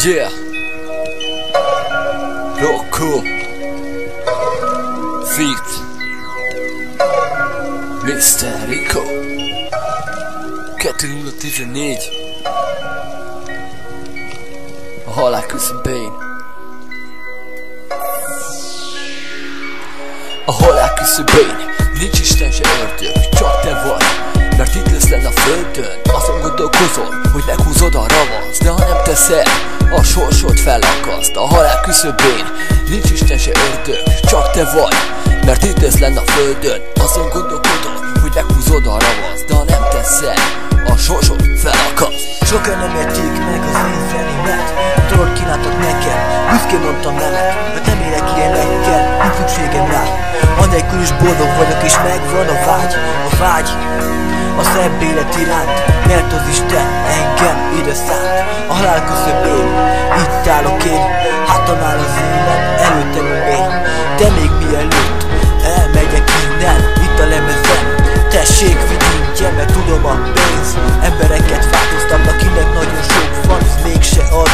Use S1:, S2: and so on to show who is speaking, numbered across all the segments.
S1: Yeah, Rocco Feat Mr. Rico 2014. A halál küszöbén. A halál küszöbén nincs Isten se ördög, csak te vagy. Mert itt lesz lenn a földön, azon gondolkozol, hogy meghúzod a ravasz. De ha nem teszed, a sorsod felakaszt. A halál küszöbén nincs Isten se ördög, csak te vagy. Mert itt lesz lenn a földön, azon gondolkodol, hogy meghúzod a ravasz. De ha nem teszed, a sorsod felakaszt.
S2: Sokan nem értik meg az én zenémet, tudod kínáltak nekem, büszkén mondtam nemet. Mert nem élek ilyenekkel, nincs szükségem rá. Anélkül is boldog vagyok és megvan a vágy a szebb élet iránt. Mert az Isten engem ide szállt. A halál küszöbén, itt állok én. Hátam áll az élet, előttem a mély. De még mielőtt elmegyek innen, itt a lemezem, tessék vigy ingyen, mert tudom a pénz embereket változtatnak, akinek nagyon sok van, az mégse ad.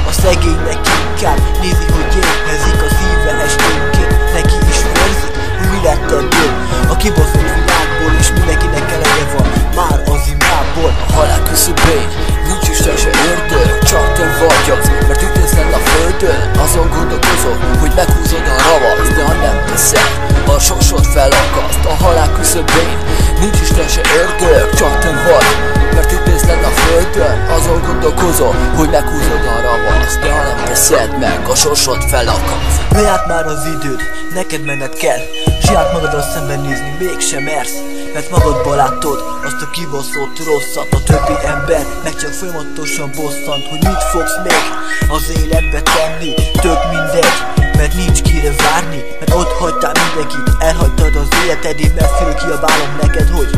S2: A szegénynek inkább nézi, hogy éhezik a szíve esténként. Neki is vérzik, hogy mi lett ebből a kibaszott világból, és mindenkinek elege van már az imából.
S1: A halál küszöbén nincs Isten se ördög, csak te vagy az. Mert itt lesz lenn a földön, azon gondolkozol, hogy meghúzod a ravasz. De ha nem teszed, a sorsod felakaszt. A halál küszöbén nincs Isten se ördög, csak te vagy. Mert itt lesz lenn a földön, azon gondolkozol, hogy meghúzod a ravasz. De ha nem teszed meg, a sorsod felakaszt.
S2: Lejárt már az időd, neked menned kell. Saját magaddal szembenézni mégsem mersz. Mert magadban látod azt a kibaszott rosszat. A többi ember meg csak folyamatosan bosszant, hogy mit fogsz még az életbe tenni. Tök mindegy, mert nincs kire várni. Mert ott hagytál mindenkit, elhagytad az életedét. Mert félő kiabálom neked, hogy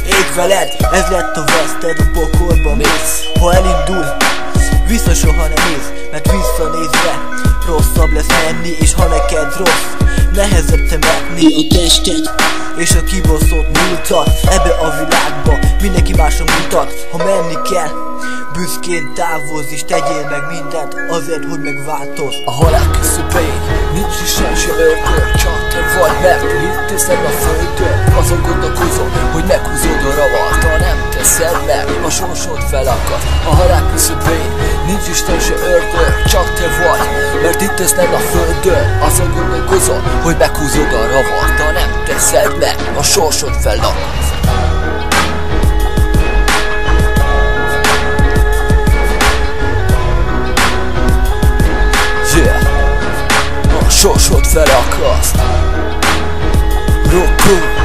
S2: ég veled, ez lett a veszted, a pokolba mész. Ha elindul, vissza soha nem néz, mert visszanézve rosszabb lesz menni. És ha neked rossz, nehezebb temetni a tested és a kibaszott múltat. Ebbe a világba mindenki másra mutat. Ha menni kell, büszkén távozz, és tegyél meg mindent azért, hogy megváltozz.
S1: A halál küszöbén nincs Isten se ördög, csak te vagy. Mert itt teszed a földön, azon gondolkozol, hogy meghúzod a ravasz. Ha nem teszed meg, a sorsod felakaszt. A halál küszöbén nincs Isten se ördög, csak te vagy. Mert itt teszed a földön, azon gondolkozol, hogy meghúzod a ravasz. Ha nem teszed meg, a sorsod felakaszt. Yeah, a sorsod felakaszt. Rocco